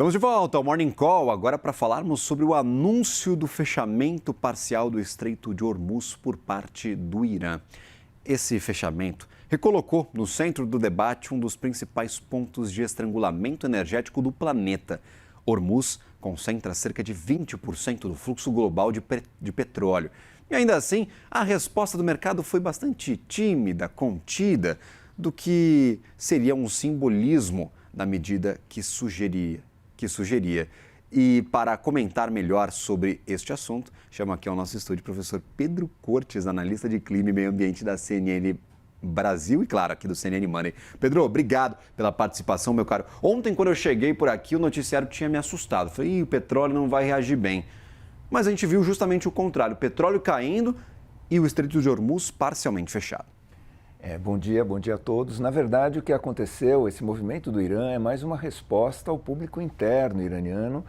Estamos de volta ao Morning Call, agora para falarmos sobre o anúncio do fechamento parcial do Estreito de Hormuz por parte do Irã. Esse fechamento recolocou no centro do debate um dos principais pontos de estrangulamento energético do planeta. Hormuz concentra cerca de 20% do fluxo global de petróleo. E ainda assim, a resposta do mercado foi bastante tímida, contida, do que seria um simbolismo da medida que sugeria. E para comentar melhor sobre este assunto, chamo aqui ao nosso estúdio o professor Pedro Cortes, analista de clima e meio ambiente da CNN Brasil e, claro, aqui do CNN Money. Pedro, obrigado pela participação, meu caro. Ontem, quando eu cheguei por aqui, o noticiário tinha me assustado. Falei, o petróleo não vai reagir bem. Mas a gente viu justamente o contrário, o petróleo caindo e o Estreito de Hormuz parcialmente fechado. Bom dia a todos. Na verdade, o que aconteceu, esse movimento do Irã é mais uma resposta ao público interno iraniano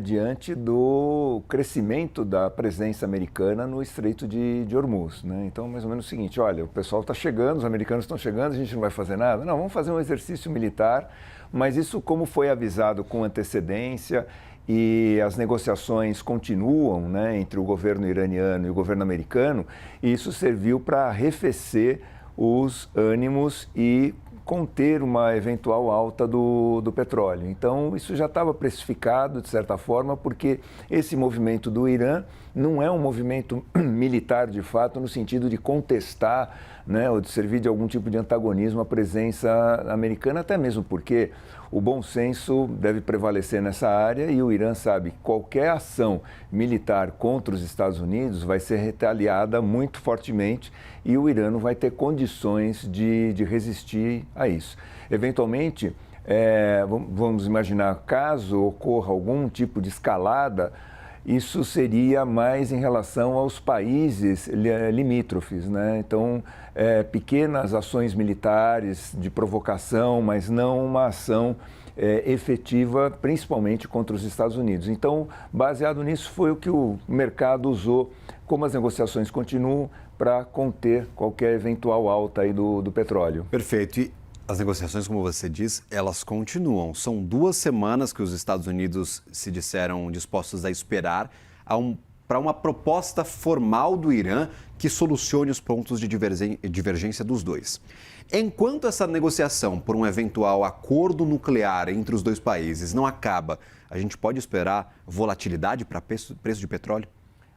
diante do crescimento da presença americana no Estreito de Hormuz, né? Então, mais ou menos o seguinte, olha, o pessoal está chegando, os americanos estão chegando, a gente não vai fazer nada? Não, vamos fazer um exercício militar, mas isso como foi avisado com antecedência e as negociações continuam, né, entre o governo iraniano e o governo americano, e isso serviu para arrefecer os ânimos e conter uma eventual alta do petróleo. Então, isso já estava precificado, de certa forma, porque esse movimento do Irã não é um movimento militar, de fato, no sentido de contestar, né, ou de servir de algum tipo de antagonismo à presença americana, até mesmo porque o bom senso deve prevalecer nessa área e o Irã sabe que qualquer ação militar contra os Estados Unidos vai ser retaliada muito fortemente e o Irã não vai ter condições de resistir a isso. Eventualmente, vamos imaginar, caso ocorra algum tipo de escalada, isso seria mais em relação aos países limítrofes, né? Então, pequenas ações militares de provocação, mas não uma ação efetiva, principalmente contra os Estados Unidos. Então, baseado nisso, foi o que o mercado usou, como as negociações continuam, para conter qualquer eventual alta aí do petróleo. Perfeito. E as negociações, como você diz, elas continuam. São 2 semanas que os Estados Unidos se disseram dispostos a esperar para uma proposta formal do Irã que solucione os pontos de divergência dos dois. Enquanto essa negociação por um eventual acordo nuclear entre os dois países não acaba, a gente pode esperar volatilidade para preço de petróleo?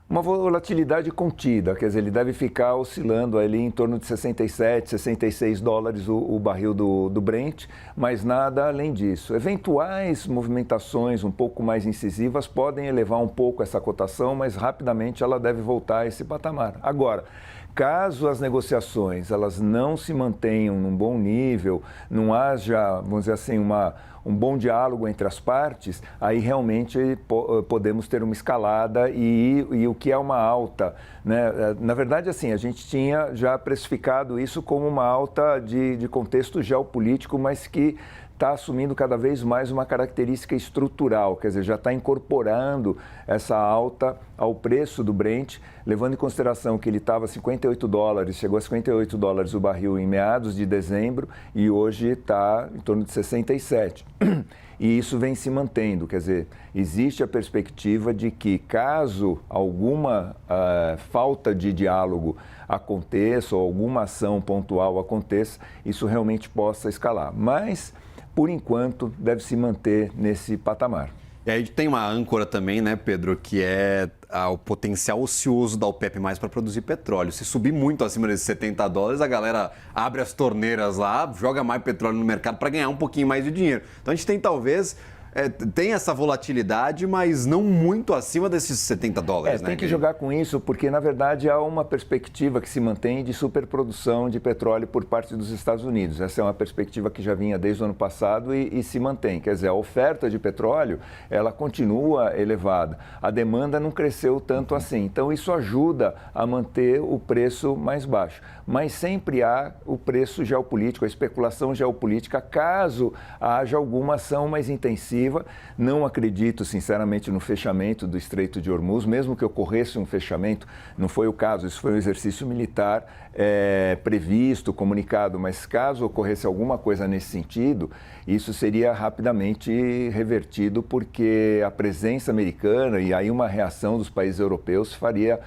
Uma volatilidade contida, quer dizer, ele deve ficar oscilando ali em torno de 67, 66 dólares o barril do Brent, mas nada além disso. Eventuais movimentações um pouco mais incisivas podem elevar um pouco essa cotação, mas rapidamente ela deve voltar a esse patamar. Agora, caso as negociações elas não se mantenham num bom nível, não haja, vamos dizer assim, um bom diálogo entre as partes, aí realmente podemos ter uma escalada e o que é uma alta, né? Na verdade, assim, a gente tinha já precificado isso como uma alta de contexto geopolítico, mas que está assumindo cada vez mais uma característica estrutural, quer dizer, já está incorporando essa alta ao preço do Brent, levando em consideração que ele estava a 58 dólares, chegou a 58 dólares o barril em meados de dezembro e hoje está em torno de 67. E isso vem se mantendo, quer dizer, existe a perspectiva de que caso alguma falta de diálogo aconteça ou alguma ação pontual aconteça, isso realmente possa escalar. Mas, por enquanto, deve se manter nesse patamar. E aí tem uma âncora também, né, Pedro, que é o potencial ocioso da OPEP+ para produzir petróleo. Se subir muito acima desses 70 dólares, a galera abre as torneiras lá, joga mais petróleo no mercado para ganhar um pouquinho mais de dinheiro. Então a gente tem talvez... tem essa volatilidade, mas não muito acima desses 70 dólares, né? Tem que jogar com isso, porque, na verdade, há uma perspectiva que se mantém de superprodução de petróleo por parte dos Estados Unidos. Essa é uma perspectiva que já vinha desde o ano passado e se mantém. Quer dizer, a oferta de petróleo, ela continua elevada. A demanda não cresceu tanto assim. Então, isso ajuda a manter o preço mais baixo. Mas sempre há o preço geopolítico, a especulação geopolítica, caso haja alguma ação mais intensiva expectativa. Não acredito, sinceramente, no fechamento do Estreito de Hormuz, mesmo que ocorresse um fechamento, não foi o caso, isso foi um exercício militar previsto, comunicado, mas caso ocorresse alguma coisa nesse sentido, isso seria rapidamente revertido, porque a presença americana e aí uma reação dos países europeus faria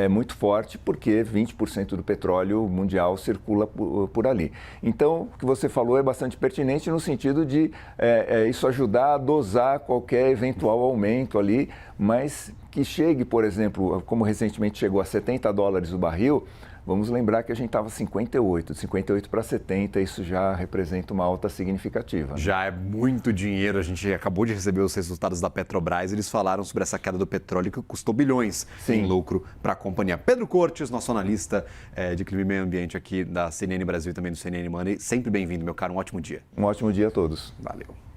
muito forte, porque 20% do petróleo mundial circula por ali. Então, o que você falou é bastante pertinente no sentido de isso ajudar a dosar qualquer eventual aumento ali, mas que chegue, por exemplo, como recentemente chegou a $70 o barril. Vamos lembrar que a gente estava 58, de 58 para 70, isso já representa uma alta significativa. Já é muito dinheiro, a gente acabou de receber os resultados da Petrobras, eles falaram sobre essa queda do petróleo que custou bilhões em lucro para a companhia. Pedro Cortes, nosso analista de clima e meio ambiente aqui da CNN Brasil e também do CNN Money, sempre bem-vindo, meu caro, um ótimo dia. Um ótimo dia a todos. Valeu.